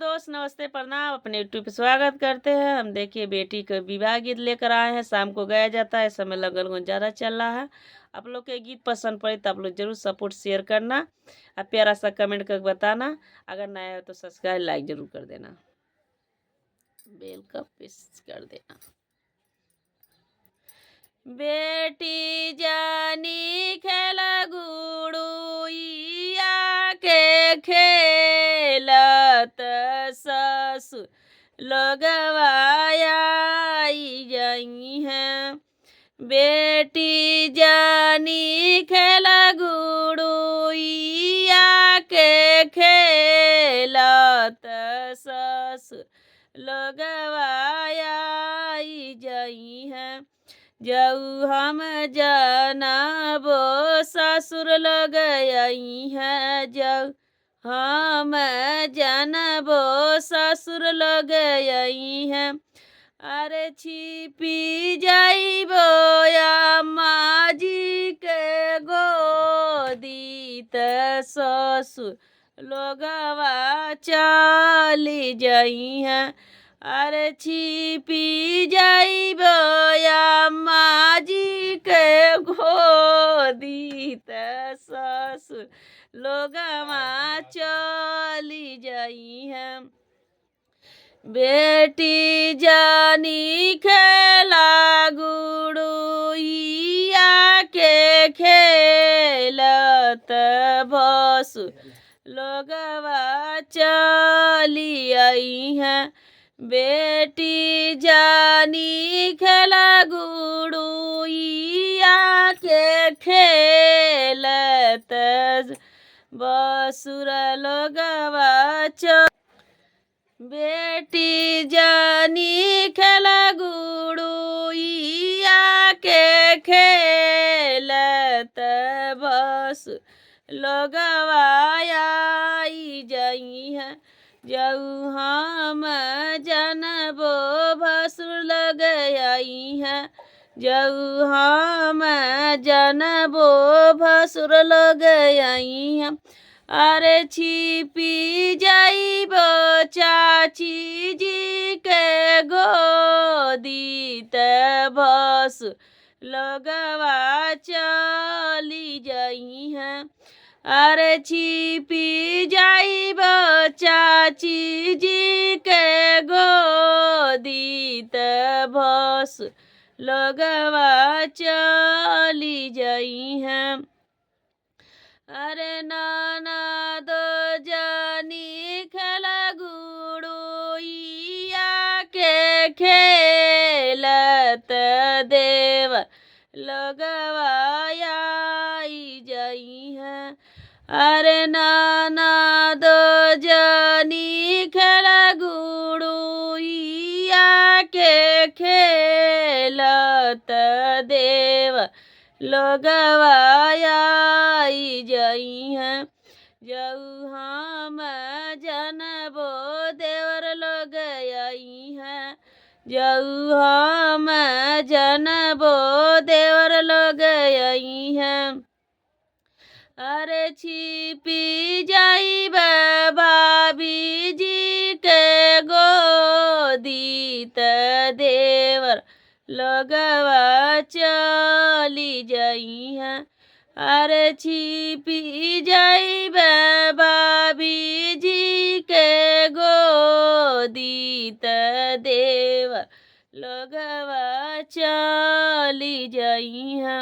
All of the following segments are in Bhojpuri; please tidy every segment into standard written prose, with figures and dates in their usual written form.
दोस्त नमस्ते प्रणाम। अपने यूट्यूब पे स्वागत करते हैं। हम देखिए बेटी का विवाह गीत लेकर आए हैं। शाम को गाया जाता है, इस समय लगन ज़्यादा चल रहा है। आप लोग के गीत पसंद पड़े तो आप लोग जरूर सपोर्ट शेयर करना और प्यारा सा कमेंट कर बताना। अगर नया हो तो सब्सक्राइब लाइक जरूर कर देना, बेल का प्रेस कर देना। बेटी जानी खेला गुड़ुइया के खेलत ससुर लोगवाया जई हैं। बेटी जानी खेला गुड़ुइया के खेलत ससुर लोगवाया जई हैं। जऊ हम जानबो ससुर लग आई है। जऊ हम जानबो ससुर लग आई है। अरे छिपी जाइबो अम्मा जी के गोदी त ससुर लोगवा चली जाई है। अरे छिपी जाइबो अम्मा जी के गोदी त ससुर लोगवा चली जाई है। बेटी जानी खेला गुड़ुइया के खेलत भसुर लोगवा चली आई है। बेटी जानी खेला गुड़ुइया के खेलत भसुर लोगवा बेटी जानी खेला गुड़ुइया के खेलत भसुर लोगवा आई जई है। जऊ हम जानबो भसुर लग आई है। जऊ हम जानबो भसुर लग आई है। अरे छिपी जाइबो चाची जी के गोदी त भसुर लोगवा चली जाई है। अरे छिपी जाइबो चाची जी के गोदी त भसुर लोगवा चली जाई है। अरे नाना दो जानी खेला गुड़ुइया के खेलत देव लोगवाया जई है। अरे नाना दो जानी खेला गुड़ुइया के खेलत देव लोगवाया जई है। जऊ हम जानबो देवर लोग आई है। जऊ हम जानबो देवर लोग आई है। अरे छिपी जाइब भाभी जी के गोदी त देवर लोगवा चली जाई है। अरे छिपी जाइब भाभी जी के गोदी त देवर लोगवा चली जाई है।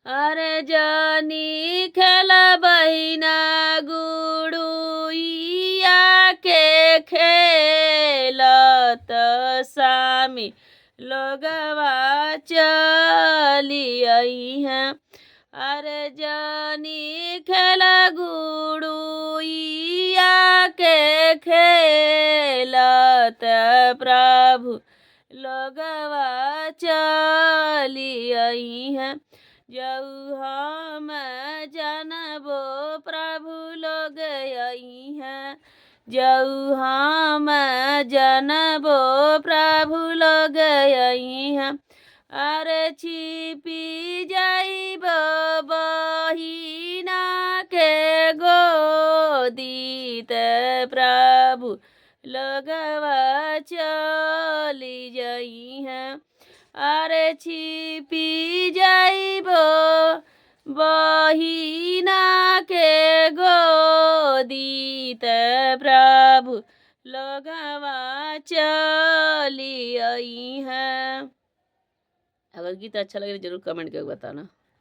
अरे जानी खेला बहिना गुड़ुइया के खेलत सामी लोगवा चली आई है। अरे जानी खेला गुड़ुइया के खेलत प्रभु लोगवा चली आई है। जऊ हम जानबो प्रभु लोग आई है। जऊ हम जानबो प्रभु लोग आई है। अरे छिपी जाइबो बहिना के गोदी त प्रभु लगवा चली जाई है। अरे छिपी जाइबो बहिना के गोदी त प्रभु लगवा चली आई है। अगर गीत अच्छा लगे तो जरूर कमेंट करके बताना।